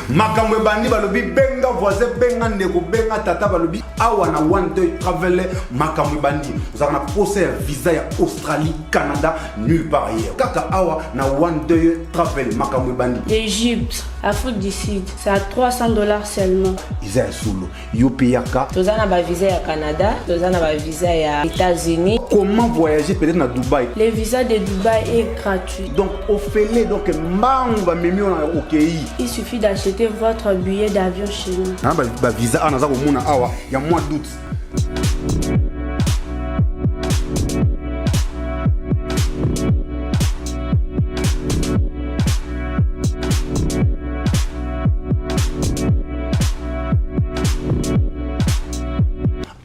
makamwe bandi balobi benga voisin benga ndeko benga tata balobi awa na one day travel makamwe bandi vous avez posé un visa ya Australie Canada nulle part ailleurs kaka awa na one day travel makamwe bandi Égypte Afrique du Sud c'est à $300 seulement Isa solo yopeyaka tozana ba visa ya Canada tozana ba visa ya États-Unis. Comment voyager peut-être na Dubaï? Le visa de Dubaï est gratuit. Donc au fait donc mamba mimio na okeyi. Il suffit d'acheter votre billet d'avion chez nous. Na ba visa anaza komona awa ya mois d'août.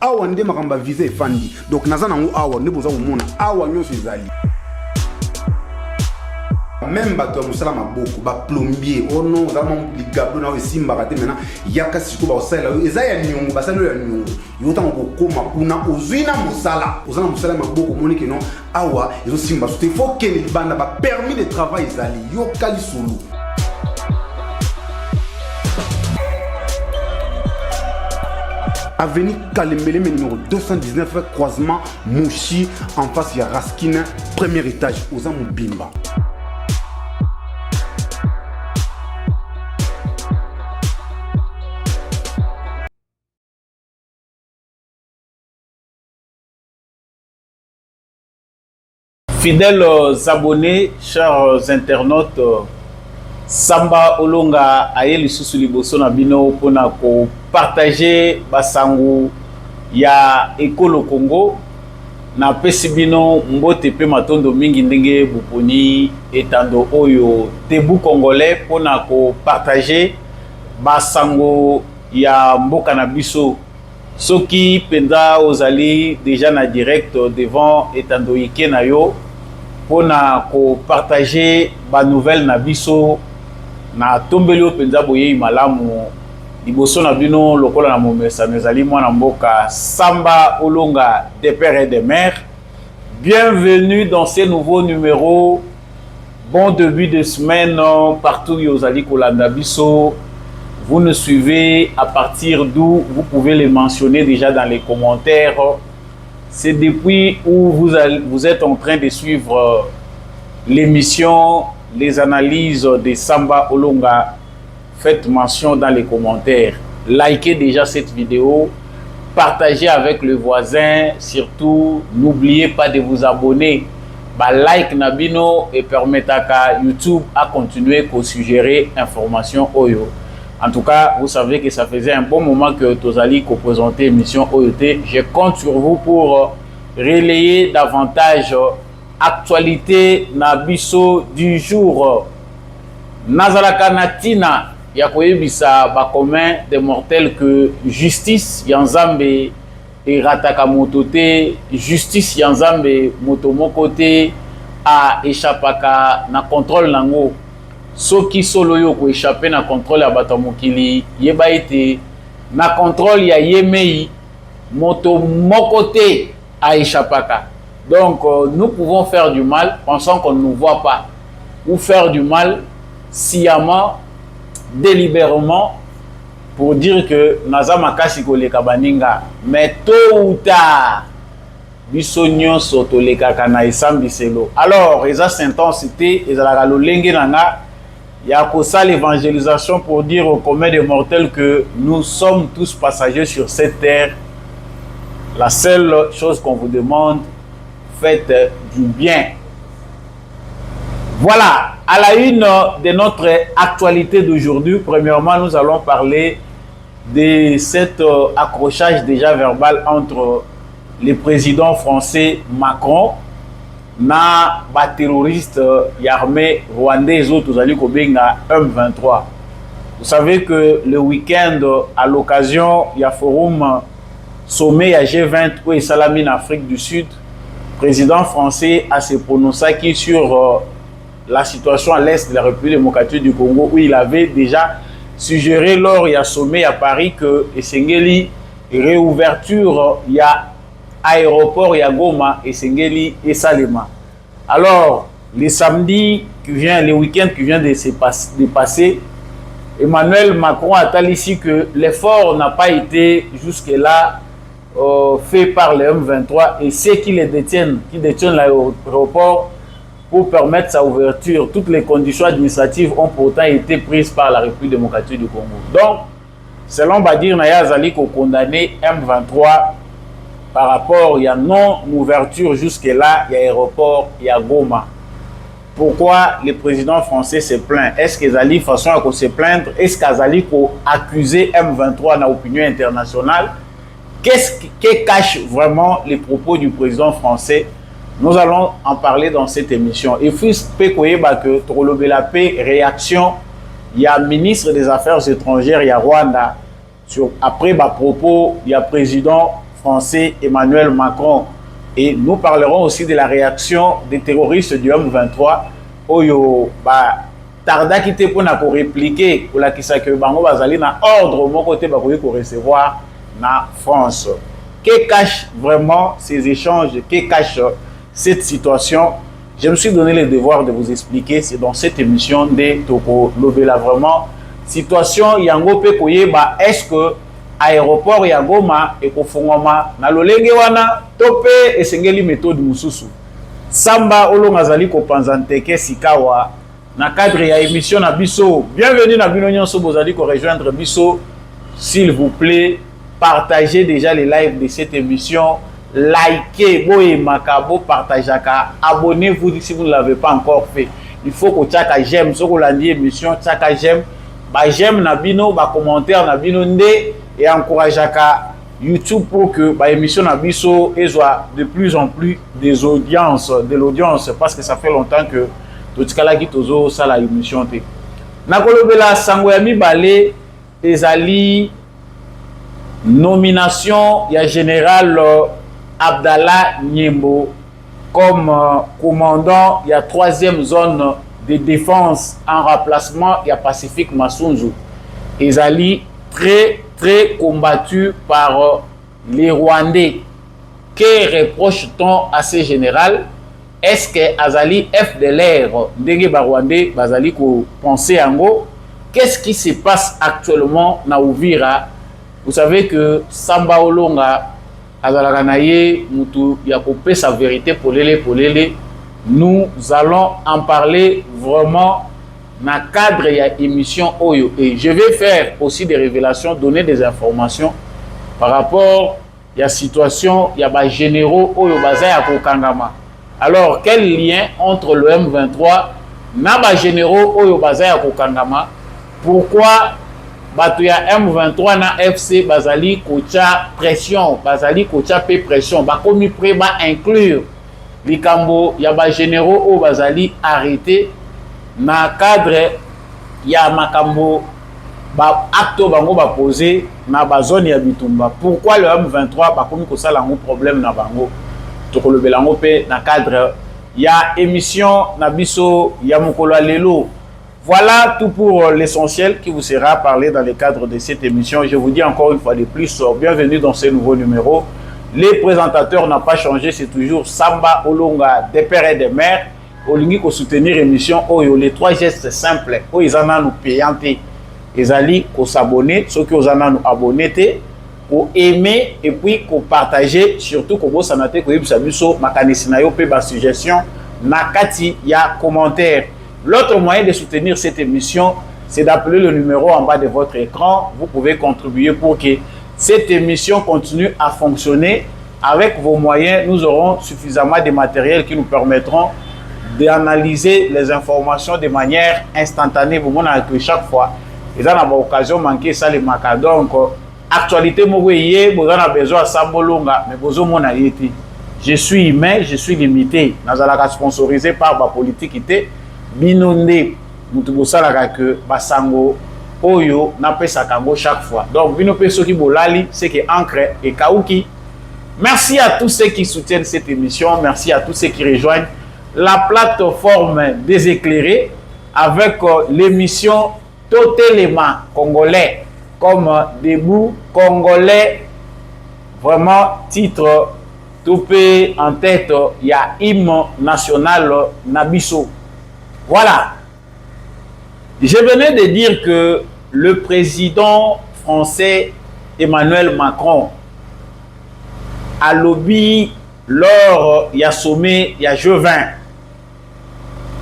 Awa nde makamba visa efandi donc naza nango awa nde boza komona awa nyonso ezali même bato ya mosala maboko ba plombier oh non za mamligablo na esimbaka te maintenant yaka siko ba osala eza ya nyongo basalo ya nyongo yota ngokoma kuna ozwina mosala ozana mosala maboko monike non awa ezo simba so te faut que les banda ba permis de travail ezali yokali solo. Avenue Kalembele numéro 219 croisement Mouchi en face de Raskin premier étage aux Amobimba. Fidèles abonnés, chers internautes, Samba Olonga aye lisusu liboso na bino pona ko partager basangu ya ekolo Congo na pesi bino mbote pe matondo mingi ndenge buponi etando oyo tebu congolais pona ko partager basangu ya mboka na biso soki penda ozali déjà na direct devant etando yike na yo pona ko partager ba nouvelle na biso na tombeli penza boye malamu liboso na bino lokola na momesa nezali mwana mboka Samba Olonga des pères et des mères. Bienvenue dans ce nouveau numéro. Bon début de semaine partout yozali kolanda biso. Vous nous suivez à partir d'où vous pouvez les mentionner déjà dans les commentaires. C'est depuis où vous êtes en train de suivre l'émission, les analyses de Samba Olonga. Faites mention dans les commentaires. Likez déjà cette vidéo. Partagez avec le voisin. Surtout, n'oubliez pas de vous abonner. Like Nabino et permettez à YouTube à continuer à suggérer information Oyo. En tout cas, vous savez que ça faisait un bon moment que Tozali ko présenté l'émission OYT. Je compte sur vous pour relayer davantage actualité Nabiso du jour. Nazalaka Natina ya koyebisa ba commun des mortels que justice yanzambe erataka motote, justice yanzambe motomoko te a échappaka na contrôle nango. Soki solo yo ko échapper na contrôle ya bato mokili yeba ete na contrôle ya yemei moto mokote a échappaka. Donc nous pouvons faire du mal pensant qu'on ne nous voit pas ou faire du mal sciemment, délibérément pour dire que naza makasi koleka baninga mais tôt ou tard biso nyonso tolekaka na esambiselo. Alors eza intensité ezalaka lolenge nanga ya kosa l'évangélisation pour dire aux commun des mortels que nous sommes tous passagers sur cette terre. La seule chose qu'on vous demande, faites du bien. Voilà, à la une de notre actualité d'aujourd'hui, premièrement, nous allons parler de cet accrochage déjà verbal entre le président français Macron na ba terroriste armée rwandaise autres alliés kobenga M23. Vous savez que le week-end, à l'occasion il y a forum sommet à G20 où est Salamine Afrique du Sud, le président français a se prononcé sur la situation à l'est de la République démocratique du Congo où il avait déjà suggéré lors il y a sommet à Paris que Esengeli réouverture il y a aéroport ya Goma et Sengeli et Salema. Alors, les samedis qui vient, les week-ends qui viennent de passer, Emmanuel Macron a ici que l'effort n'a pas été jusque-là fait par le M23 et ceux qui détiennent l'aéroport pour permettre sa ouverture. Toutes les conditions administratives ont pourtant été prises par la République démocratique du Congo. Donc, selon Badir Naya Zali, qu'on condamné M23 par rapport à non-ouverture jusque-là, il y a aéroport, il y a Goma. Pourquoi le président français se plaint? Est-ce que Zali façon à se plaindre? Est-ce qu'Azali pour accuser M23 dans l'opinion internationale? Qu'est-ce qui cache vraiment les propos du président français? Nous allons en parler dans cette émission. Et puis, que Tolobela réaction, il y a ministre des Affaires étrangères, il y a Rwanda. Après propos, il y a président français Emmanuel Macron. Et nous parlerons aussi de la réaction des terroristes du M23. Oyo, tarda qui était pour répliquer pour la kisa que bango bazali na ordre mon côté pour recevoir na France. Que cache vraiment ces échanges? Que cache cette situation? Je me suis donné le devoir de vous expliquer. C'est dans cette émission de Toko Lobela vraiment situation yango pe koyeba est-ce que aéroport ya Goma et kofongoma na lolenge wana topé esengeli méthode mususu Samba olonga zali ko panzanteke sikawa na cadre ya émission na biso. Bienvenue na bino nyonso bozali ko rejoindre biso. S'il vous plaît, partagez déjà les lives de cette émission, likez, boyemaka, partagez, abonnez-vous si vous ne l'avez pas encore fait. Il faut que chaka j'aime, ce que l'on dit émission, chaka j'aime, j'aime na bino, commentaire na bino ndé et encouragez YouTube pour que l'émission na biso soit de plus en plus des audiences, de l'audience, parce que ça fait longtemps que tout ce qui tozo ça la émission té. Na kolobela sango ya mibale ezali nomination ya général Abdallah Nyembo comme commandant ya 3e zone de défense en remplacement ya Pacifique Massunzu. Ezali très combattu par les Rwandais. Que reproche-t-on à ce général? Est-ce que Azali FDLR Ndenge Barwandais Bazali ko penser en gros? Qu'est-ce qui se passe actuellement na Uvira? Vous savez que Samba Olonga Azalaka naye mutu ya kopé sa vérité polele. Nous allons en parler vraiment dans le cadre de l'émission Oyo. Et je vais faire aussi des révélations, donner des informations par rapport à la situation, il y a des généraux Oyo Bazaya Kokangama. Alors, quel lien entre le M23 et les généraux Oyo Bazaya Kokangama? Pourquoi Batuya M23 na FC Bazali Kocha pression, Bazali Kocha P pression, Bakomi pré ba inclure Likambo, il y a des généraux Oyo Bazali arrêté. Na cadre ya makambo ba acto bango ba poser na ba zone ya bitumba. Pourquoi le M23 ba komi ko sala un problème na bango? To ko le belango pe na cadre ya émission na biso ya mokolo lelo. Voilà tout pour l'essentiel qui vous sera parlé dans le cadre de cette émission. Je vous dis encore une fois de plus, bienvenue dans ce nouveau numéro. Les présentateurs n'ont pas changé, c'est toujours Samba Olonga des pères et des mères. Olingi ko soutenir l'émission Oyo, les 3 gestes simples. Oyo izana nous payanté. Ezali ko s'abonner, ceux qui osana nous abonner, ko aimer et puis ko partager, surtout ko bo sanate ko yebisa biso makanisi na yo pe ba suggestion na kati ya commentaire. L'autre moyen de soutenir cette émission, c'est d'appeler le numéro en bas de votre écran. Vous pouvez contribuer pour que cette émission continue à fonctionner. Avec vos moyens, nous aurons suffisamment de matériel qui nous permettront d'analyser les informations de manière instantanée. Vous m'avez chaque fois. Et dans l'occasion manqué ça les maca. Donc, actualité, vous avez besoin de Sambolonga, mais vous avez été. Je suis humain, je suis limité. Nous allons sponsorisé par la politique. Binonde, nous avons que Basango, Oyo, n'a pas sa kango chaque fois. Donc, Binope Soki Bolali, c'est que Ancre et Kaouki. Merci à tous ceux qui soutiennent cette émission. Merci à tous ceux qui rejoignent la plateforme des éclairés avec l'émission Totélément congolais comme debout congolais, vraiment titre topé en tête, il y a hymne national Nabiso. Voilà, je venais de dire que le président français Emmanuel Macron a lobby lors il y a sommet, il y a G20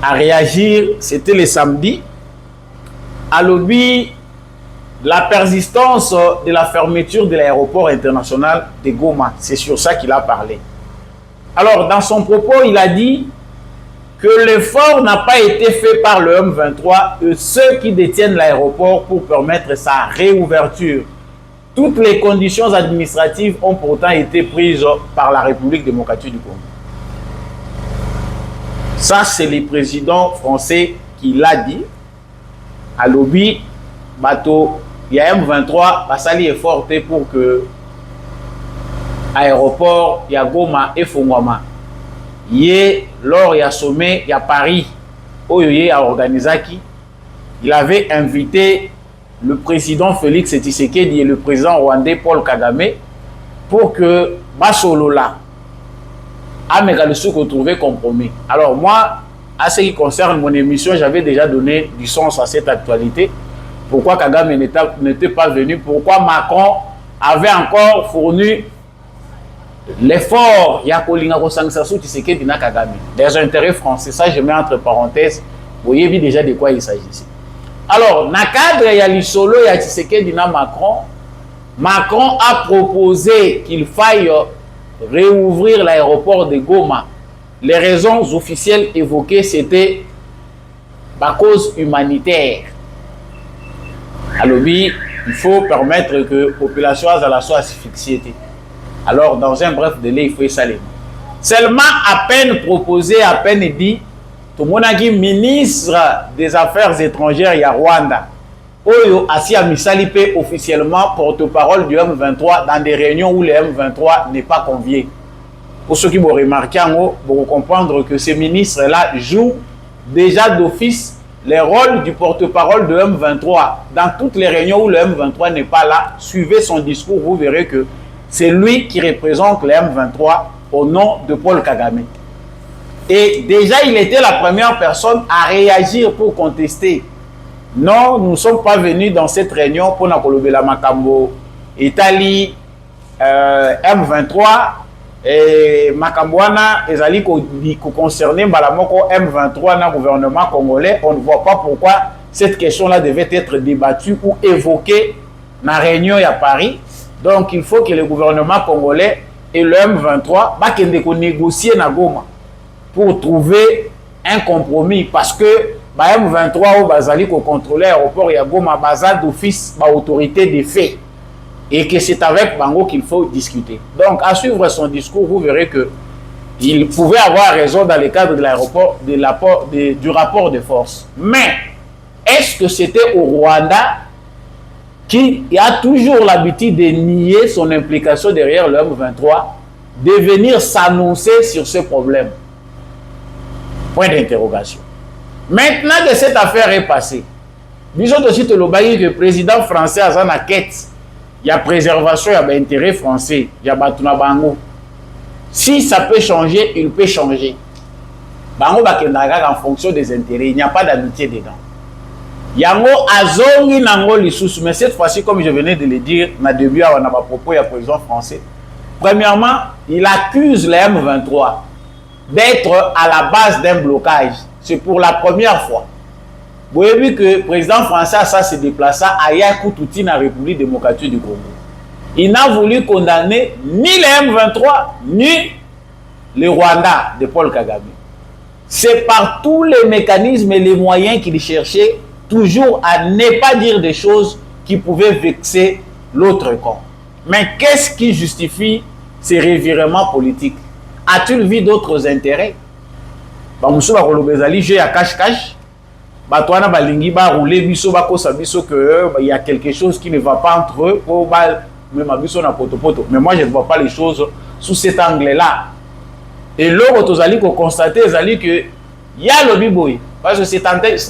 à réagir, c'était le samedi, a lobby la persistance de la fermeture de l'aéroport international de Goma. C'est sur ça qu'il a parlé. Alors, dans son propos, il a dit que l'effort n'a pas été fait par le M23 et ceux qui détiennent l'aéroport pour permettre sa réouverture. Toutes les conditions administratives ont pourtant été prises par la République démocratique du Congo. Ça, c'est le président français qui l'a dit. À lobby, bateau, il y a M23, Basali est fort pour que l'aéroport, il y a Goma et Fongwama. Lors il y a sommet, il y a Paris, où il y a organisé, il avait invité le président Félix Tshisekedi et le président rwandais Paul Kagame pour que Basolola a trouvé compromis. Alors moi, à ce qui concerne mon émission, j'avais déjà donné du sens à cette actualité. Pourquoi Kagame n'était pas venu? Pourquoi Macron avait encore fourni l'effort des intérêts français? Ça, je mets entre parenthèses. Vous voyez déjà de quoi il s'agit ici. Alors, dans le cadre, il y a l'isolo, il y a Tshisekedi na Macron. Macron a proposé qu'il faille réouvrir l'aéroport de Goma. Les raisons officielles évoquées, c'était la cause humanitaire. Alors, il faut permettre que la population soit asphyxiée. Alors, dans un bref délai, il faut y saler. Seulement, à peine proposé, à peine dit, tout le monde a dit ministre des Affaires étrangères, il y a Rwanda. Oyo Asia Misalipe officiellement porte-parole du M23 dans des réunions où le M23 n'est pas convié. Pour ceux qui vont remarquer, vous comprendre que ces ministres-là jouent déjà d'office les rôles du porte-parole de M23. Dans toutes les réunions où le M23 n'est pas là, suivez son discours, vous verrez que c'est lui qui représente le M23 au nom de Paul Kagame. Et déjà, il était la première personne à réagir pour contester. Non, nous ne sommes pas venus dans cette réunion pour la Makambo, Italie, M23 et Makamboana, et Zali concerné M23 dans le gouvernement congolais. On ne voit pas pourquoi cette question-là devait être débattue ou évoquée dans la réunion à Paris. Donc, il faut que le gouvernement congolais et le M23 négocient na Goma pour trouver un compromis parce que M23 ou Bazali ko contrôler l'aéroport ya Goma baza d'office ba autorité des faits et que c'est avec Bango qu'il faut discuter. Donc à suivre son discours, vous verrez que il pouvait avoir raison dans le cadre de l'aéroport du rapport de force. Mais est-ce que c'était au Rwanda qui a toujours l'habitude de nier son implication derrière le M23 de venir s'annoncer sur ce problème? Point d'interrogation. Maintenant que cette affaire est passée, disons aussi que le président français a une quête, il y a préservation, il y a intérêt français, il y a Batuna Bango. Si ça peut changer, il peut changer. Bango en fonction des intérêts, il n'y a pas d'amitié dedans. Yango azongi nango lisusu, mais cette fois-ci, comme je venais de le dire, dans le début, on a propos, il y a président français. Premièrement, il accuse les M23 d'être à la base d'un blocage. C'est pour la première fois. Vous avez vu que le président français s'est déplacé à Yakoutouti, dans la République démocratique du Congo. Il n'a voulu condamner ni les M23, ni le Rwanda de Paul Kagame. C'est par tous les mécanismes et les moyens qu'il cherchait toujours à ne pas dire des choses qui pouvaient vexer l'autre camp. Mais qu'est-ce qui justifie ces revirements politiques? A-t-il vu d'autres intérêts? Il y a quelque chose qui ne va pas entre eux. Mais moi, je ne vois pas les choses sous cet angle-là. Et l'autre, vous allez constater qu'il y a le biboui. Parce que c'est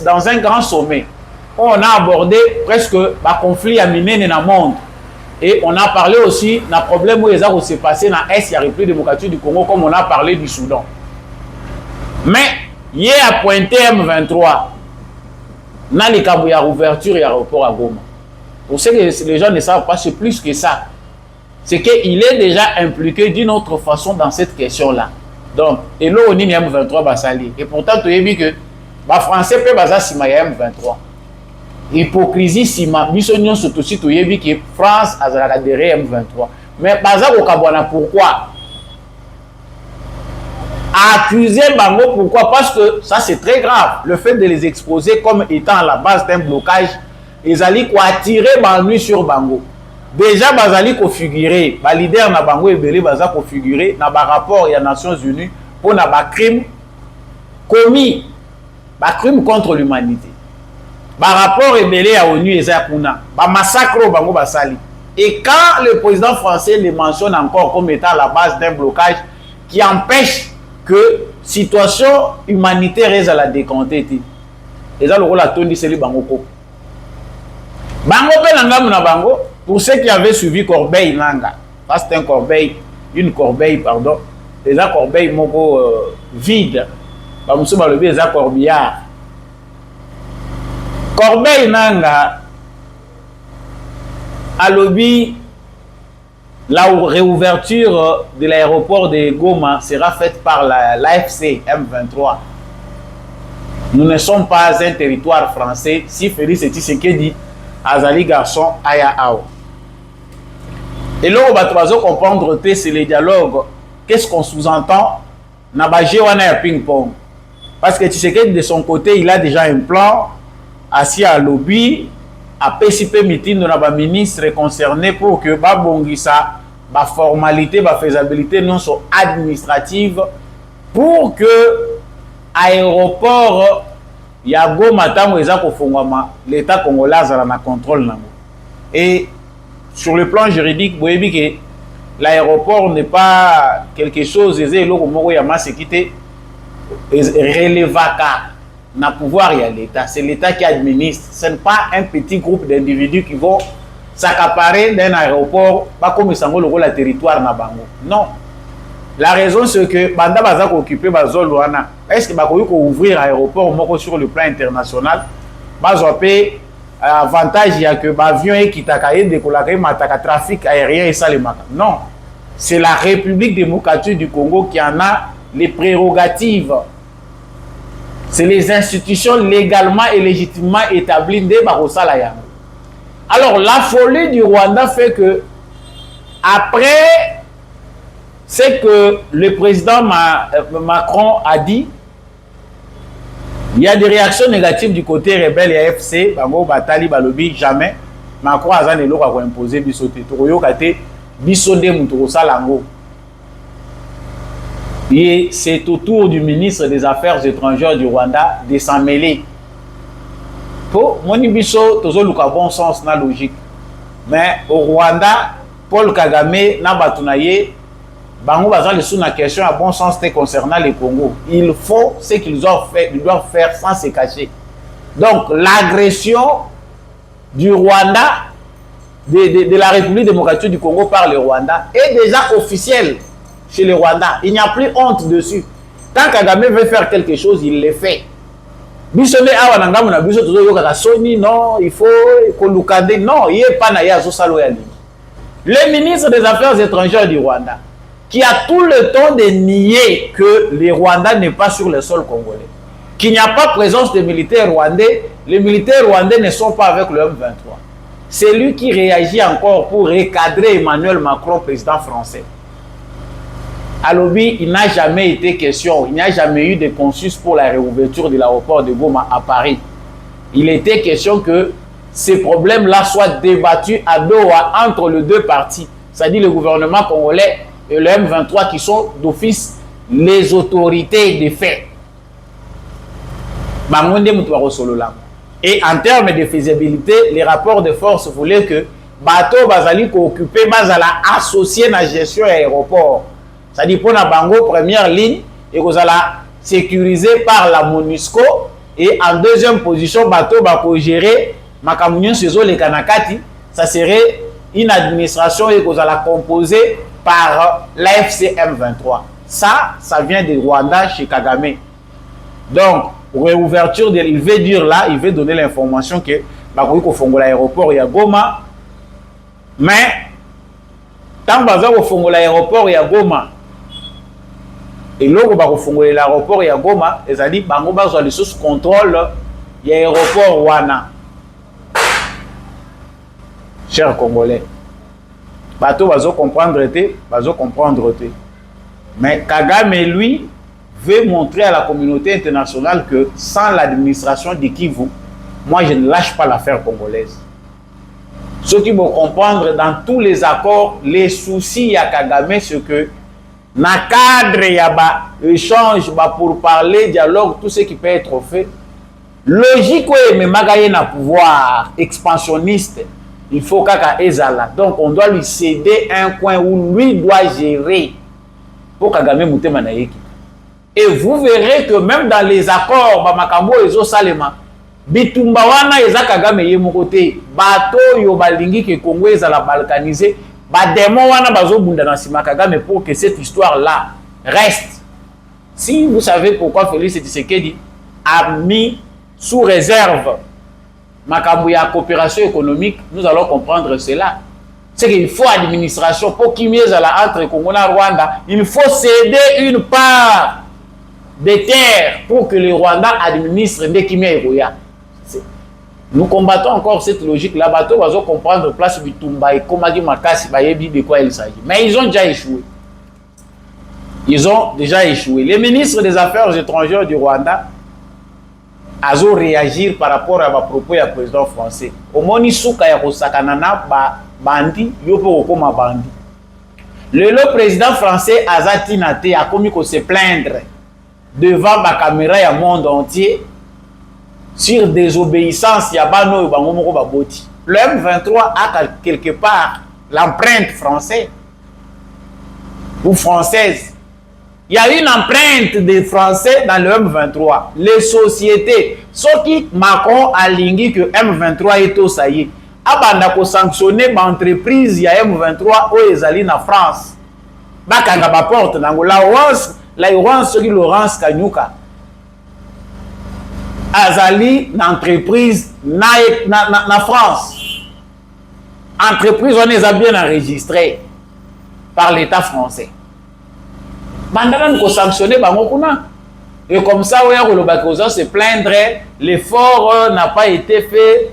dans un grand sommet. On a abordé presque le conflit à miné dans le monde. Et on a parlé aussi d'un problème où il s'est passé dans l'Est, la République démocratique du Congo, comme on a parlé du Soudan. Mais il y a pointé M23 dans les cas où il y a ouverture et l'aéroport à Goma. Pour ce que les gens ne savent pas, c'est plus que ça. C'est qu'il est déjà impliqué d'une autre façon dans cette question-là. Donc, et là, on est M23 Basali. Et pourtant, tu as vu que les Français peuvent baser sur M23. Hypocrisie, si ma mission surtout si tu as vu que France a adhéré à M23. Mais baser au Kabwana, pourquoi? Accuser Bango, pourquoi? Parce que ça, c'est très grave. Le fait de les exposer comme étant à la base d'un blocage, ils allaient attirer Bango sur Bango. Déjà, bazali configuré, ba leader na Bango ebele baza configuré na ba rapport ya Nations Unies pour na ba crime commis, ba crime contre l'humanité. Ba rapport ebele ya ONU eza kuna, ba massacre Bango basali. Et quand le président français le mentionne encore comme étant la base d'un blocage qui empêche que situation humanitaire est à la décompter, et ça le rôle à Tony Seli Bango ko. Bango pe nangam na Bango. Pour ceux qui avaient suivi Corbeil Nanga, c'est un corbeil, une corbeille, pardon, des corbeilles vide, nous sommes le des corbillard. Corbeil Nanga, à l'objet, la réouverture de l'aéroport de Goma sera faite par l'AFC M23. Nous ne sommes pas un territoire français, si Félix Tshisekedi Azali garçon aya ao. Et là, on va comprendre que c'est les dialogues. Qu'est-ce qu'on sous-entend? Nabajé wana ya ping-pong. Parce que Tshisekedi de son côté, il a déjà un plan assis à lobby, à PCP meeting de la ministre concernés pour que Babongisa, ba formalité, ba faisabilité non soit administrative pour que aéroport Yago Matam l'État congolais a un contrôle. Et sur le plan juridique, vous voyez que l'aéroport n'est pas quelque chose de relevaka na pouvoir y a l'État. C'est l'État qui administre. Ce n'est pas un petit groupe d'individus qui vont s'accaparer d'un aéroport, pas comme ils le rôle à territoire na bango. Non. La raison c'est que Banda Bazak occupé Bazoluana. Est-ce que Bakoyo peut ouvrir l'aéroport sur le plan international? Bazopé avantage il y a que l'avion est qui t'a décollé mataka trafic aérien et ça les maka. Non. C'est la République démocratique du Congo qui en a les prérogatives. C'est les institutions légalement et légitimement établies de Barosala Yango. Alors la folie du Rwanda fait que après c'est que le président Macron a dit, il y a des réactions négatives du côté rebelle et AFC, Bango Batali Balobi, jamais. Macron a imposé Bissoté. Toroyo Kate, Bissodé Moutorosa Lango. Et c'est au tour du ministre des Affaires étrangères du Rwanda de s'en mêler. Pour Moni Bisso, toujours le bon sens, na logique. Mais au Rwanda, Paul Kagame n'a pas tourné. Bango Bazan le sous la question à bon sens concernant les Congo. Il faut ce qu'ils doivent faire sans se cacher. Donc l'agression du Rwanda, de la République démocratique du Congo par le Rwanda est déjà officielle chez le Rwanda. Il n'y a plus honte dessus. Quand Kagame veut faire quelque chose, il le fait. Bisone awa nangamu na biso tozo yoka soni non, il faut kolukande non, il est pas na yazo salo ya. Le ministre des Affaires étrangères du Rwanda qui a tout le temps de nier que le Rwanda n'est pas sur le sol congolais, qu'il n'y a pas présence de militaires rwandais, les militaires rwandais ne sont pas avec le M23. C'est lui qui réagit encore pour recadrer Emmanuel Macron, président français. À l'objet, il n'a jamais été question, il n'y a jamais eu de consensus pour la réouverture de l'aéroport de Goma à Paris. Il était question que ces problèmes-là soient débattus à Doha entre les deux parties, c'est-à-dire le gouvernement congolais et le M23 qui sont d'office les autorités des faits. Et en termes de faisabilité, les rapports de force voulaient que bateau Bazali occupé Bazala associé à la gestion de l'aéroport. C'est-à-dire pour la Bango première ligne et vous allez sécurisé par la MONUSCO et en deuxième position bateau Bako géré Makamunion Sezo les Kanakati, ça serait une administration et vous allez composer par l'AFC M23. Ça vient de Rwanda chez Kagame. Donc, réouverture, il veut dire là, il veut donner l'information que bakoki kofongola aéroport ya Goma, mais tant baza kofongola aéroport ya Goma eloko bakofongola l'aéroport ya Goma ezali bango bazwa lisusu contrôle ya aéroport wana. Chers Congolais, bato bazo comprendre te, mais Kagame lui veut montrer à la communauté internationale que sans l'administration de Kivu, moi je ne lâche pas l'affaire congolaise. Ceux qui vont comprendre dans tous les accords, les soucis à Kagame, c'est que dans le cadre, il y a échange pour parler, dialogue, tout ce qui peut être fait. Logique, mais magaye na pouvoir expansionniste, il faut Kaka Ezala. Donc on doit lui céder un coin où lui doit gérer pour Kagame Moutema Naeki. Et vous verrez que même dans les accords, Bamakambo Ezo Salema, bitumba wana eza Kagame ye mokote, bato yo balingi ke Congo ezala balkanisé, ba démon wana bazo bunda na sima Kagame pour que cette histoire là reste. Si vous savez pourquoi Félix Tshisekedi a mis sous réserve makambo ya coopération économique, nous allons comprendre cela. C'est qu'il faut administration pour qu'il y ait entre Congo et Rwanda, il faut céder une part des terres pour que le Rwanda administre des Kimia et Roya. Nous combattons encore cette logique-là. Bateau va comprendre place Bitumba et Komagi Makasi Bayebi de quoi il s'agit. Mais ils ont déjà échoué. Les ministres des Affaires étrangères du Rwanda ont réagi par rapport à ma propos du président français. Au moni souka ya kosakanana bandi yopo okoma bandi. Le président français Azati Nate a commis qu'on se plaindre devant ma caméra ya monde entier sur désobéissance ya bano bango moko baboti. Le M23 a quelque part l'empreinte française ou française. Il y a une empreinte des Français dans le M23. Les sociétés, ceux qui Macron a lingui que M23 est au saillé. Abanda ko sanctionner l'entreprise ya M23 au ezali na France. Bakanga ba porte nango la Laurence qui Laurence Kanyuka. Azali l'entreprise na France. Entreprise on les a bien enregistrée par l'État français. Bandana nous sanctionner Bangokuna. Et comme ça, on se plaindrait, l'effort n'a pas été fait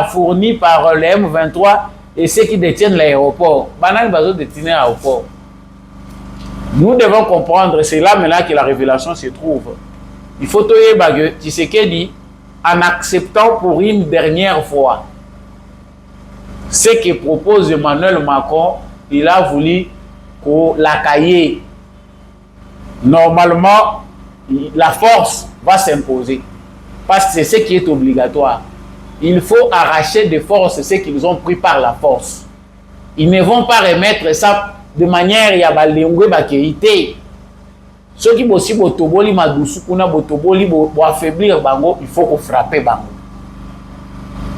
fourni par le M23 et ceux qui détiennent l'aéroport. Bandana nous détenir l'aéroport. Nous devons comprendre, c'est là maintenant que la révélation se trouve. Il faut que Tshisekedi, en acceptant pour une dernière fois ce que propose Emmanuel Macron, il a voulu la cahier. Normalement, la force va s'imposer. Parce que c'est ce qui est obligatoire. Il faut arracher des forces ce qu'ils ont pris par la force. Ils ne vont pas remettre ça de manière à affaiblir ceux qui aussi botoboli madusu kuna botoboli affaiblir bango, il faut qu'on frappe bango.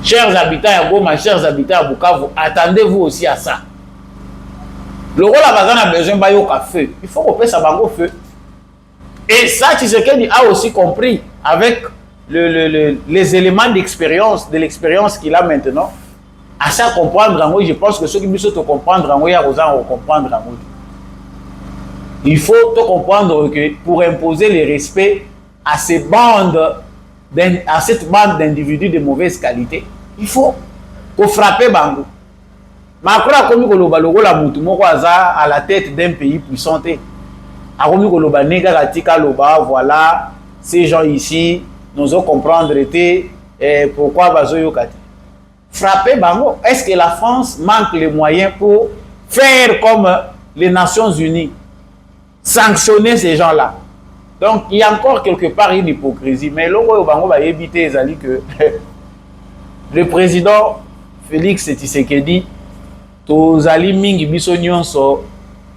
Chers habitants à Goma, chers habitants à Bukavu, attendez-vous aussi à ça. Le rôle a besoin de feu. Il faut qu'on passe à bango feu. Et ça, Tshisekedi a aussi compris avec les éléments d'expérience, de l'expérience qu'il a maintenant. À ça comprendre, je pense que ceux qui veulent comprendre, comprendre. Il faut comprendre que pour imposer le respect à cette bande d'individus de mauvaise qualité, il faut frapper Bango. Macron a commis à la tête d'un pays puissant. Voilà, ces gens ici, nous allons comprendre pourquoi frapper Bango. Est-ce que la France manque les moyens pour faire comme les Nations Unies, sanctionner ces gens-là? Donc il y a encore quelque part une hypocrisie. Mais là, Bango va éviter que le président Félix Tshisekedi, tozali mingi biso nyonso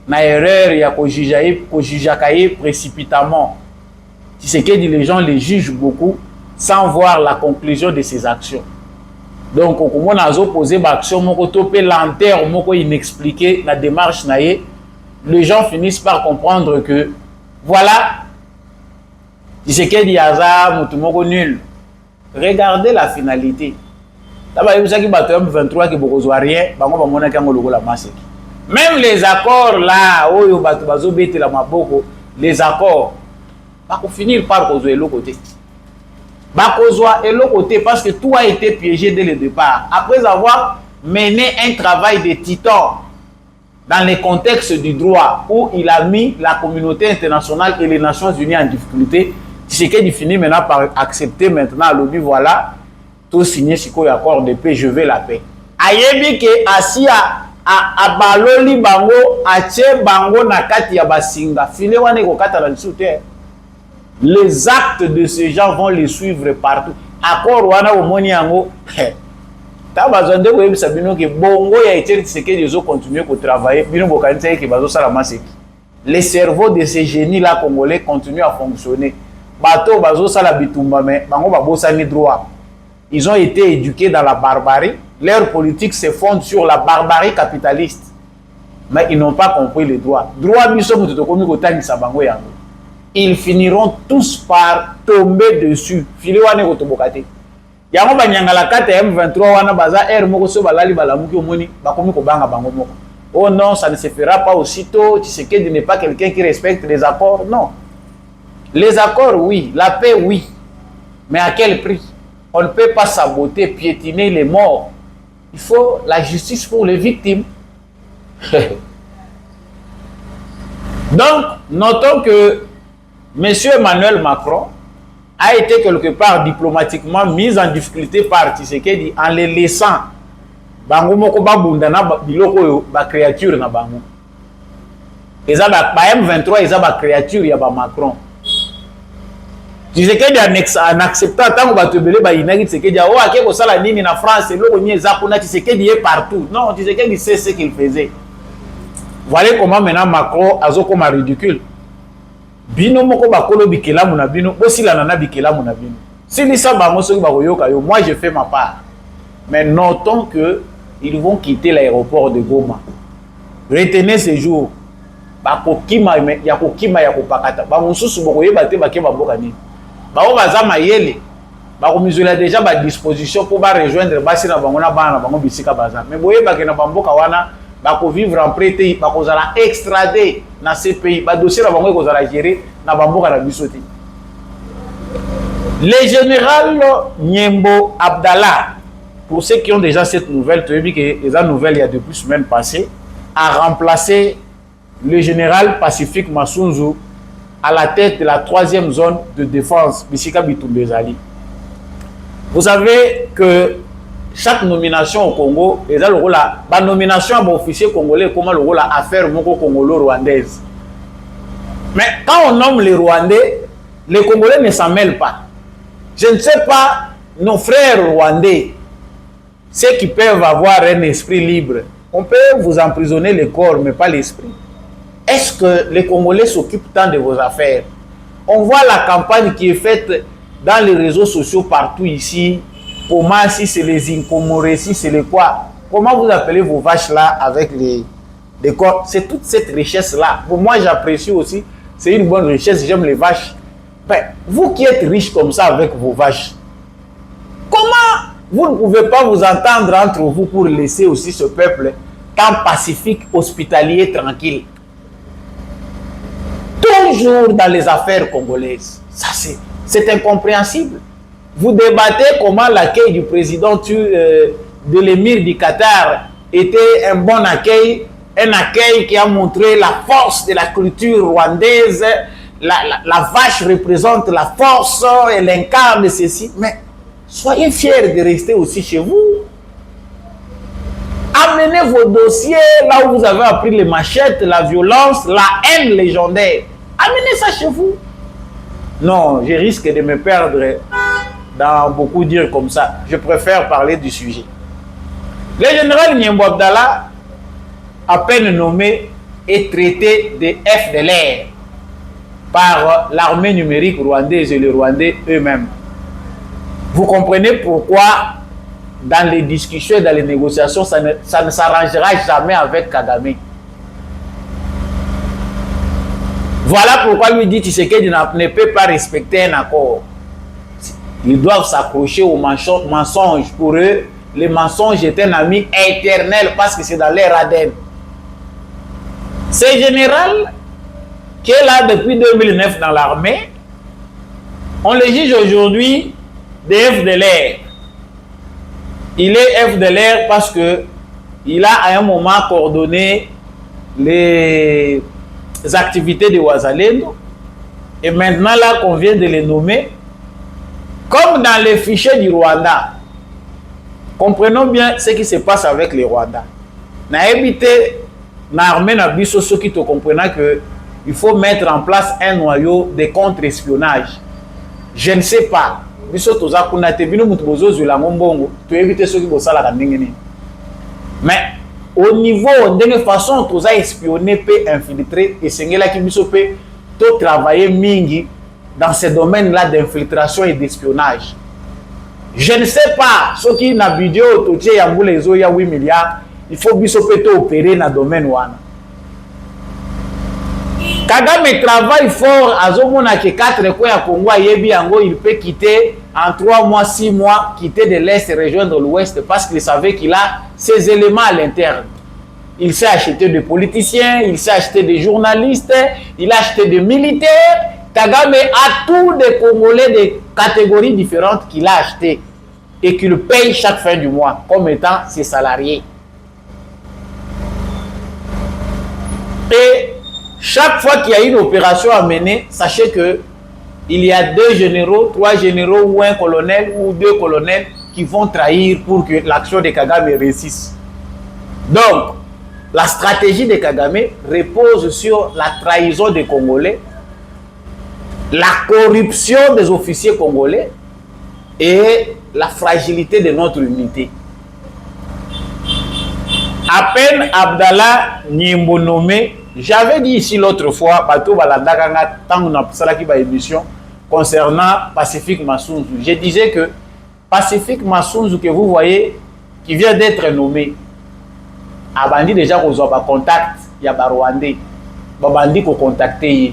na erreur ya kojujakaye précipitamment. Tshisekedi, les gens les jugent beaucoup sans voir la conclusion de ses actions. Donc, comme on a posé l'action, moko topé lenteur, moko inexpliqué la démarche naie, les gens finissent par comprendre que voilà, Tshisekedi Yaza, moko nul. Regardez la finalité. D'abord, il y a qui 23 qui ne rien, même les accords là, les accords, on finir par causer l'autre côté. Et l'autre côté parce que tout a été piégé dès le départ. Après avoir mené un travail de titan dans le contexte du droit où il a mis la communauté internationale et les Nations Unies en difficulté, c'est qu'il finit maintenant par accepter maintenant l'ONU, voilà, tout signé sur l'accord de paix, je veux la paix. Ayebi ke asia a baloli bango ache bango na kati ya basinga file wane ko kata la soute. Les actes de ces gens vont les suivre partout. Accord wana omoni yango. Ta bazonde ko yebisa bino ke bongo ya été c'est que les autres continuent à travailler bino bokanisa ke bazo sala maseki. Les cerveaux de ces génies là congolais continuent à fonctionner. Bato bazo sala bitumba mais bango babosani droit. Ils ont été éduqués dans la barbarie. Leur politique se fonde sur la barbarie capitaliste. Mais ils n'ont pas compris les droits. Ils finiront tous par tomber dessus. Oh non, ça ne se fera pas aussitôt. Tu sais qu'il n'est pas quelqu'un qui respecte les accords. Non. Les accords, oui. La paix, oui. Mais à quel prix? On ne peut pas saboter, piétiner les morts. Il faut la justice pour les victimes. Donc, notons que M. Emmanuel Macron a été quelque part diplomatiquement mis en difficulté par Tshisekedi en les laissant bango moko babundana biloko ba créature na bango. Eza ba M23 eza ba créature ya ba Macron. Tshisekedi en acceptant tant que tu belé ba inagi Tshisekedi oh ake ko sala nini na France loko nye za kuna Tshisekedi est partout. Non, Tshisekedi sait ce qu'il faisait. Voilà comment maintenant Macron azo comme ridicule. Bino moko ba kolo bikela muna bino bosila na bikela muna bino. Si lisa bango soki ba koyoka yo, moi je fais ma part. Mais notons que ils vont quitter l'aéroport de Goma. Retenez ce jour. Ba kokima ya kokima ya kopakata. Ba mususu bokoyeba te ba ke ba boka ni. Bao bazama yele bako mizula déjà ba disposition pour ba rejoindre basi na bango na bana bango bisika baza mais boye ba ke na bamboka wana bako vivre en prêté bako zala extradé na ces pays ba dossier na bango ko zala gérer na bamboka na bisoti. Le général Nyembo Abdallah, pour ceux qui ont déjà cette nouvelle, tu as vu que les nouvelles il y a depuis semaine passée, a remplacé le général Pacifique Massunzu à la tête de la 3e zone de défense, Bisika Bitumbezali. Vous savez que chaque nomination au Congo, et là le rôle la nomination à officier congolais, comment le rôle à affaire moko congolo-rwandaise. Mais quand on nomme les Rwandais, les Congolais ne s'en mêlent pas. Je ne sais pas, nos frères rwandais, ceux qui peuvent avoir un esprit libre, on peut vous emprisonner le corps, mais pas l'esprit. Est-ce que les Congolais s'occupent tant de vos affaires? On voit la campagne qui est faite dans les réseaux sociaux partout ici. Comment, si c'est les Inkomorés, si c'est les quoi? Comment vous appelez vos vaches là avec les corps? C'est toute cette richesse là. Pour moi, j'apprécie aussi. C'est une bonne richesse. J'aime les vaches. Ben, vous qui êtes riches comme ça avec vos vaches, comment vous ne pouvez pas vous entendre entre vous pour laisser aussi ce peuple tant pacifique, hospitalier, tranquille? Toujours dans les affaires congolaises. Ça, c'est incompréhensible. Vous débattez comment l'accueil du président de l'émir du Qatar était un bon accueil, un accueil qui a montré la force de la culture rwandaise. La vache représente la force, elle incarne ceci. Mais soyez fiers de rester aussi chez vous. Amenez vos dossiers là où vous avez appris les machettes, la violence, la haine légendaire. Amenez ça chez vous. Non, je risque de me perdre dans beaucoup dire comme ça. Je préfère parler du sujet. Le général Nyembo Abdallah, à peine nommé, est traité de FDLR par l'armée numérique rwandaise et les Rwandais eux-mêmes. Vous comprenez pourquoi dans les discussions et dans les négociations, ça ne s'arrangera jamais avec Kagame. Voilà pourquoi lui dit Tshisekedi ne peut pas respecter un accord. Ils doivent s'accrocher aux mensonges pour eux. le mensonge est un ami éternel parce que c'est dans leur ADN. Ce général qui est là depuis 2009 dans l'armée, on le juge aujourd'hui de FDLR. Il est FDLR parce que il a à un moment coordonné les activités de Wazalendo. Et maintenant, là qu'on vient de les nommer, comme dans les fichiers du Rwanda, comprenons bien ce qui se passe avec les Rwandais. Na évité l'armée na biso ceux qui te comprennent que il faut mettre en place un noyau de contre-espionnage. Je ne sais pas. Biso toza kuna te bino mutu bozo zula ngombongo, to éviter ceux qui bosala ka ndengeni. Mais au niveau de façon toza espionner peut infiltrer et sengela ki biso peut to travailler mingi dans ces domaines-là d'infiltration et d'espionnage. Je ne sais pas, ceux qui n'ont pas vidéo, il y a 8 milliards, il faut que opérer dans le domaine. Kagame travaille fort, à Zomona qui 4 coins à Congo, il peut quitter en 3 mois, 6 mois, quitter de l'Est et rejoindre l'Ouest parce qu'il savait qu'il a ces éléments à l'interne. Il s'est acheté des politiciens, il s'est acheté des journalistes, il a acheté des militaires. Kagame a tous des Congolais de catégories différentes qu'il a acheté et qu'il paye chaque fin du mois comme étant ses salariés. Et chaque fois qu'il y a une opération à mener, sachez que il y a 2 généraux, 3 généraux ou un colonel ou 2 colonels qui vont trahir pour que l'action de Kagame réussisse. Donc, la stratégie de Kagame repose sur la trahison des Congolais, la corruption des officiers congolais et la fragilité de notre unité. À peine Abdallah Nimbonome, j'avais dit ici l'autre fois, Bato Balandakanga, tant qu'on a salaki ba émission concernant Pacifique Massunzu. Je disais que Pacifique Massunzu que vous voyez, qui vient d'être nommé, Abandi déjà qu'on a contact, il y a Rwandais, Babandi qu'on contacté.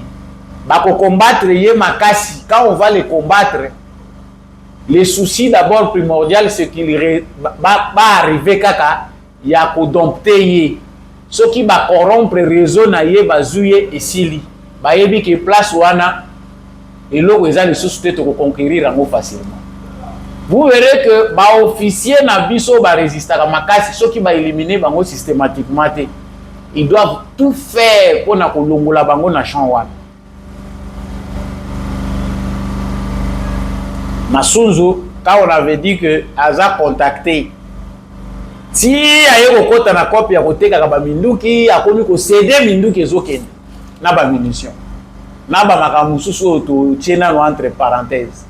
Pour combattre les makasi, quand on va les combattre, les soucis d'abord primordial, c'est qu'il va arriver kaka, il y a qu'on dompter ceux qui va corrompre réseau na ye bazouye et sili, ba yebi que place wana et là où ils ont les sociétés pour conquérir en facilement. Vous verrez que ba officier na biso ba résister à makasi, ceux qui va éliminer bango systématiquement, ils doivent tout faire pour na kolongola bango na champ wana. Massunzu, quand on avait dit que Aza contacté, si il y a une copie à côté de Minduki, a connu que céder Minduki et n'a pas munition. N'a pas makamususu to tiena entre parenthèses.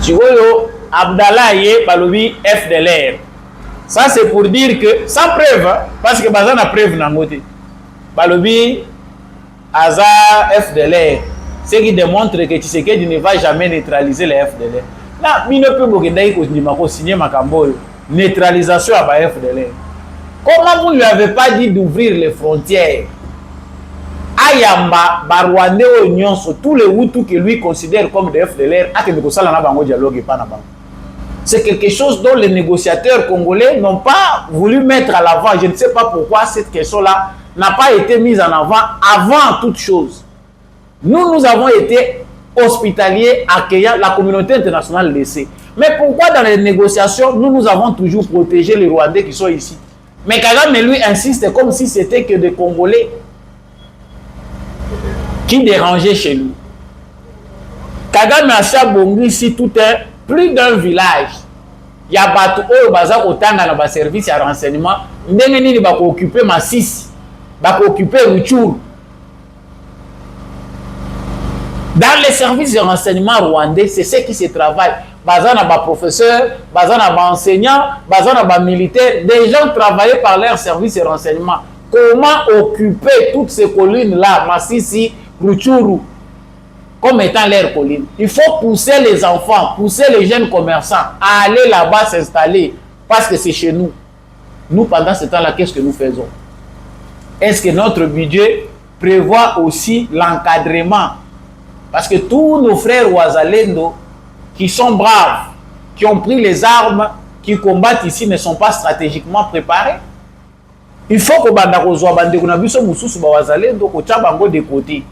Tu vois, Abdallah yé balobi FDLR. Ça c'est pour dire que sans preuve, parce que Bazan a preuve dans côté. Balobi Aza FDLR. Ce qui démontre que Tshisekedi ne va jamais neutraliser les FDLR. Là, il ne peut pas signer Makambo. Neutralisation à la FDLR. Comment vous ne lui avez pas dit d'ouvrir les frontières? Ayamba, Barwande, Union, tous les Hutus que lui considère comme des FDLR, c'est quelque chose dont les négociateurs congolais n'ont pas voulu mettre à l'avant. Je ne sais pas pourquoi cette question-là n'a pas été mise en avant toute chose. Nous avons été hospitaliers, accueillants, la communauté internationale laissée. Mais pourquoi dans les négociations, nous avons toujours protégé les Rwandais qui sont ici? Mais Kagame, lui, insiste comme si c'était que des Congolais qui dérangeaient chez lui. Kagame a Chabongi ici, tout est plus d'un village. Il y a Batou, Baza, Otanga, dans le service à renseignement. Ndengeni, il va occuper Masisi, va occuper Ruchuru. Dans les services de renseignement rwandais, c'est ce qui se travaille. Bazana ba professeur, bazana ba enseignant, bazana ba militaire, des gens travaillaient par leurs services de renseignement. Comment occuper toutes ces collines-là, Masisi, Ruchuru, comme étant leurs collines? Il faut pousser les enfants, pousser les jeunes commerçants à aller là-bas s'installer, parce que c'est chez nous. Nous, pendant ce temps-là, qu'est-ce que nous faisons? Est-ce que notre budget prévoit aussi l'encadrement? Parce que tous nos frères Ouazalendo qui sont braves, qui ont pris les armes qui combattent ici ne sont pas stratégiquement préparés. Il faut que Bandakozwa Bandeko na biso mususu bawazale donc ocha bango de côté.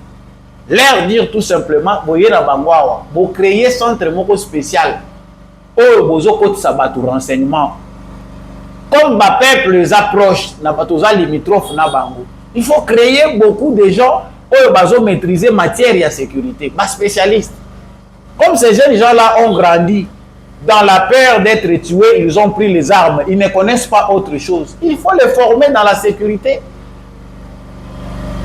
Leur dire tout simplement boye na bango awa, bo créer centre moko spécial. Oh bozo koti sa batu renseignement. Comme ba peuple les approche na batoza limitrophe na bango. Il faut créer beaucoup de gens oh bazo maîtriser matière et sécurité, ba spécialistes. Comme ces jeunes gens-là ont grandi dans la peur d'être tués, ils ont pris les armes, ils ne connaissent pas autre chose. Il faut les former dans la sécurité.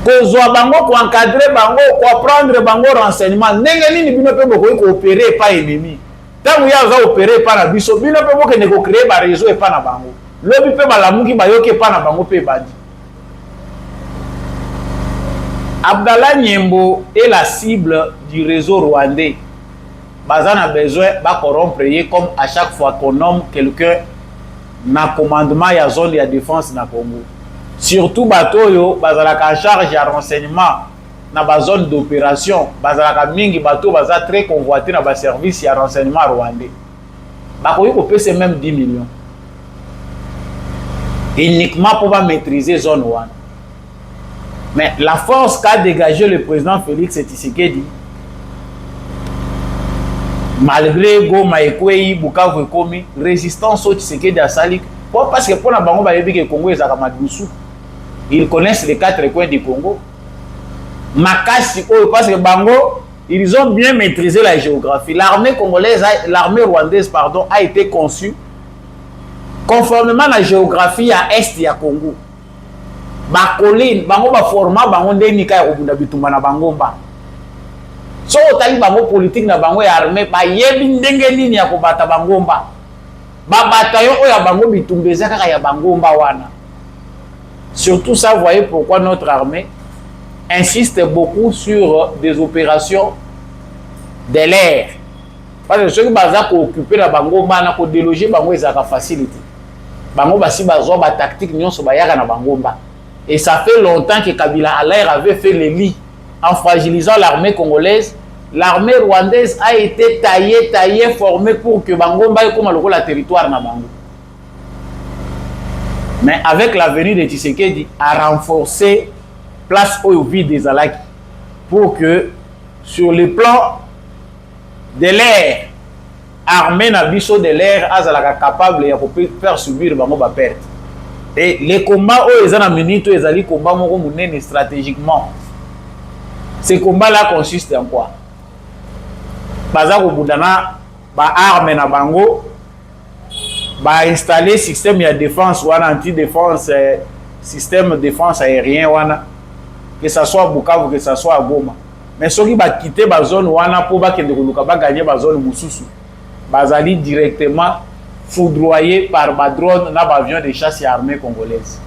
Kozwa bango, ko encadrer bango, ko prendre bango renseignement. Nengeni ni bino pe boko ko opérer pas ennemi. Tant que ya za opérer pas na biso, bino pe boko ne ko créer ba réseau et pas na bango. Lobi pe ba lamuki ba yoke pas na bango pe badi. Abdallah Nyembo est la cible du réseau rwandais. Bazan a besoin de corrompre comme à chaque fois qu'on nomme quelqu'un na commandement ya zone de défense na Congo. Surtout bateau bazalaka en charge ya renseignement na ba zone d'opération, bazalaka mingi bateau baza très convoité na ba service ya renseignement rwandais. Bakoyi ko pese même 10 millions. Uniquement pour maîtriser zone 1. Mais la force qu'a dégagé le président Félix Tshisekedi, malgré Goma Ekwei, Bukavu Ekomi, résistance au Tshisekedi à Salik, parce que pour la Bango, le Congo est à Kamadoussou. Ils connaissent les 4 coins du Congo. Makasi, parce que Bango, ils ont bien maîtrisé la géographie. L'armée congolaise, l'armée rwandaise, pardon, a été conçue conformément à la géographie à est et à Congo. Bakoline, Bango ba format, Bango Denika et Obunda Bitumba na Bangomba. So otali bango politique na bango ya armée ba yebi ndenge nini ya kobata bangomba ba bataillon oya bango bitumbeza kaka ya bangomba wana. Surtout ça, vous voyez pourquoi notre armée insiste beaucoup sur des opérations de l'air, parce que ceux qui baza ko occuper la bangomba na ko déloger bango ezaka facilité bango basi bazwa ba tactique nyonso bayaka na bangomba. Et ça fait longtemps que Kabila Allaire avait fait les lits en fragilisant l'armée congolaise. L'armée rwandaise a été taillée, formée pour que Bangomba ait comme le territoire na Bango. Mais avec la venue de Tshisekedi, a renforcé place au vide des Alaki pour que sur le plan de l'air, armée Nabiso de l'air, azalaka capable de faire subir Bango ba perte. Et les combats où ils ont amené tous les alliés combats monene stratégiquement. Ces combats-là consistent en quoi? Bazako Boudana, ba arme na bango, ba installer système de défense ou anti-défense, système de défense aérien wana, que ça soit à Bukavu, que ça soit à Goma. Mais ceux qui va quitter la zone wana pour ba gagner la zone Moussousou, bazali directement foudroyé par ma drone na avion de chasse et armée congolaise.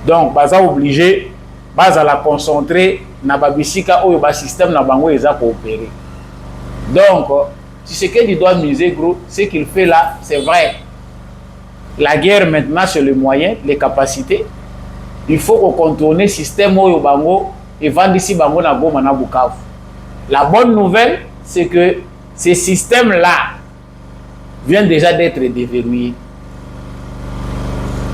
Donc baza obligé baza la concentrer na babisika ou ba système na bango eza coopérer. Donc tu sais qu'il doit miser gros, ce qu'il fait là, c'est vrai. La guerre maintenant c'est le moyen, les capacités. Il faut qu'on contourne le système au bango et vendre ici bango na Goma na Bukavu. La bonne nouvelle, c'est que ces systèmes là vient déjà d'être déverrouillé.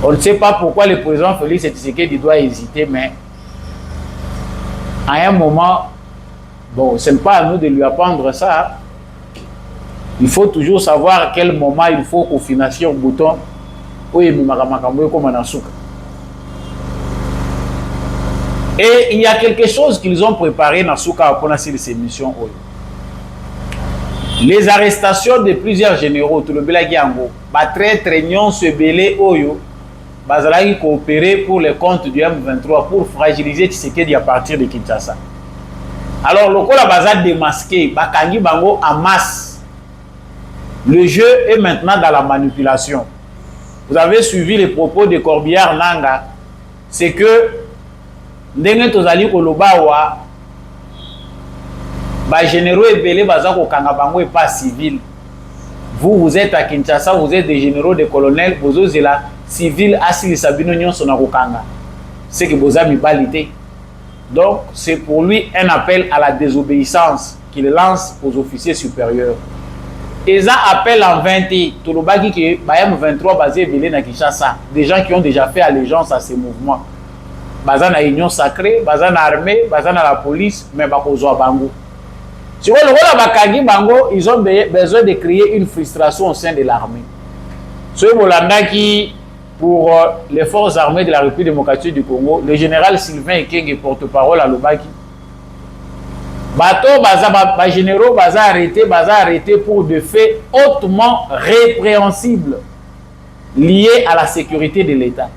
On ne sait pas pourquoi le président Félix Tshisekedi doit hésiter, mais à un moment, bon, ce n'est pas à nous de lui apprendre ça. Il faut toujours savoir à quel moment il faut qu'on finance un bouton. Et il y a quelque chose qu'ils ont préparé dans Souka pour ces missions. Les arrestations de plusieurs généraux, tout le Belagi Ango, très traînant ce belé Oyo, Bazalagi coopérer pour les comptes du M23 pour fragiliser Tshisekedi à partir de Kinshasa. Alors, le Kola Bazar démasqué, Bakangi Bango en masse. Le jeu est maintenant dans la manipulation. Vous avez suivi les propos de Corbière Nanga. C'est que Ndenge Tozali Kolobawa, généraux et belé bazako kangabango et pas civil. Vous êtes à Kinshasa, vous êtes des généraux, des colonels, vous êtes là civil asili sabino nyon sonakokanga. C'est que vous avez balité. Donc c'est pour lui un appel à la désobéissance qu'il lance aux officiers supérieurs. Ils ont appel en 20 tout le bagi que Bayam 23 basé belé na Kinshasa. Des gens qui ont déjà fait allégeance à ces mouvements. Bazan na union sacrée, bazan na armée, bazan na la police, mais bakozwa bango. Si vous voulez la bakangi bango, ils ont besoin de créer une frustration au sein de l'armée. Ce Bolanda qui pour les forces armées de la République démocratique du Congo, le général Sylvain Ekenge porte-parole à Lubaki. Bato baza généraux baza arrêté pour des faits hautement répréhensibles liés à la sécurité de l'État.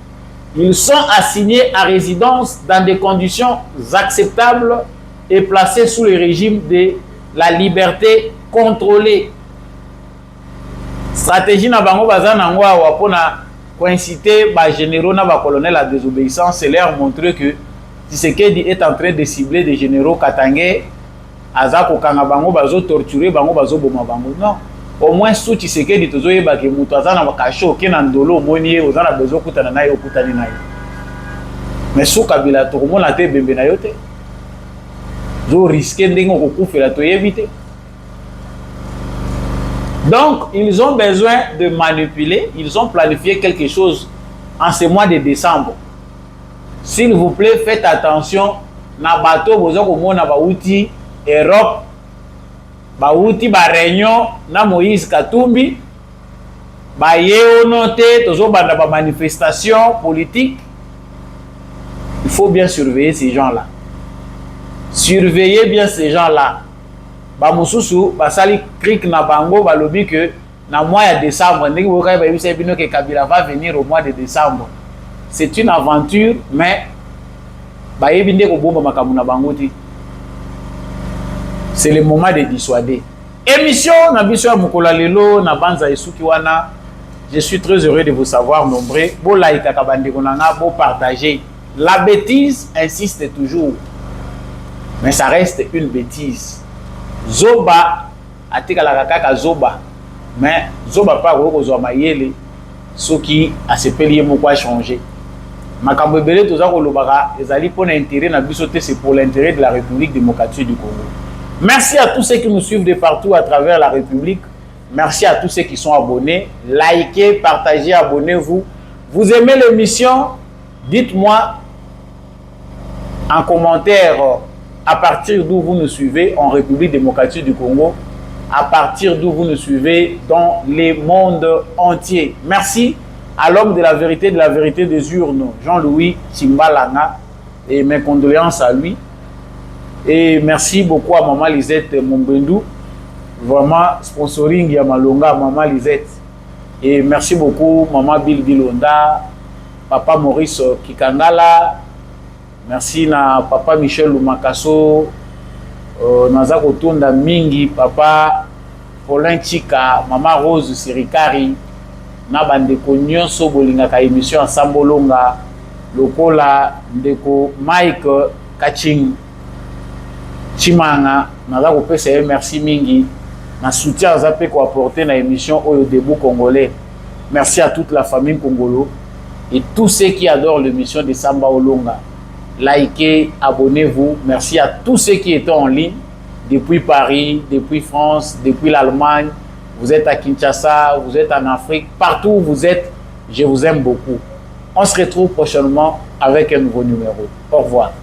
Ils sont assignés à résidence dans des conditions acceptables et placés sous le régime de la liberté contrôlée. Stratégie na bango baza nango awa pona inciter les généraux na ba colonels à désobéissance, c'est leur montrer que Tshisekedi est en train de cibler des généraux katangais azako kanga bango bazo torturer bango bazo boma bango. Non, au moins sous Tshisekedi tozo yeba ke mutu azana bakasho ke na ndolo moni ye ozana bezo kutana naye okutani naye. Mais sous Kabila to komona te bembe na yote. Zo risquer ndenge okufela to éviter. Donc, ils ont besoin de manipuler, ils ont planifié quelque chose en ce mois de décembre. S'il vous plaît, faites attention. Na bateau, vous avez na bauti Europe, bauti ba réunion na Moïse Katumbi, ba yeo noté, tozo banda ba manifestation politique. Il faut bien surveiller ces gens-là. Surveillez bien ces gens-là. Ba mususu basali krik na bango balobi que na mois de décembre ndenge bokai ba yebisa bino que Kabila va venir au mois de décembre. C'est une aventure, mais ba yebi ndeko bomba makamu na bango ti. C'est le moment de dissuader. Émission na biso ya mukola lelo na banza esuki wana. Je suis très heureux de vous savoir nombreux. Bo like ka bandeko nanga, bo partager. La bêtise insiste toujours. Mais ça reste une bêtise. Zoba atikala kaka zoba, mais zoba pas ko zo mayele soki asepeli mo kwa changer. Makambo belé toza ko lobaka ezali pour l'intérêt na biso te, c'est pour l'intérêt de la République démocratique du Congo. Merci à tous ceux qui nous suivent de partout à travers la République. Merci à tous ceux qui sont abonnés. Likez, partagez, abonnez-vous. Vous aimez l'émission? Dites-moi en commentaire à partir d'où vous nous suivez en République démocratique du Congo, à partir d'où vous nous suivez dans le monde entier. Merci à l'homme de la vérité des urnes, Jean-Louis Timbalanga, et mes condoléances à lui. Et merci beaucoup à Maman Lisette Mombendou, vraiment sponsoring ya Malonga, Maman Lisette. Et merci beaucoup Maman Bill Dilonda, Papa Maurice Kikangala. Merci na Papa Michel Lumakaso, naza kotunda mingi, Papa Paulin Chika, Mama Rose Sirikari, na bandeko nyonso bolingaka émission ensemble longa, lokola ndeko Mike Kaching Chimanga, naza kopesa merci mingi, na soutien zape ko apporter na émission Oyo Debout Congolais. Merci à toute la famille Congolo et tous ceux qui adorent l'émission de Samba Olonga. Likez, abonnez-vous. Merci à tous ceux qui étaient en ligne depuis Paris, depuis France, depuis l'Allemagne. Vous êtes à Kinshasa, vous êtes en Afrique, partout où vous êtes, je vous aime beaucoup. On se retrouve prochainement avec un nouveau numéro. Au revoir.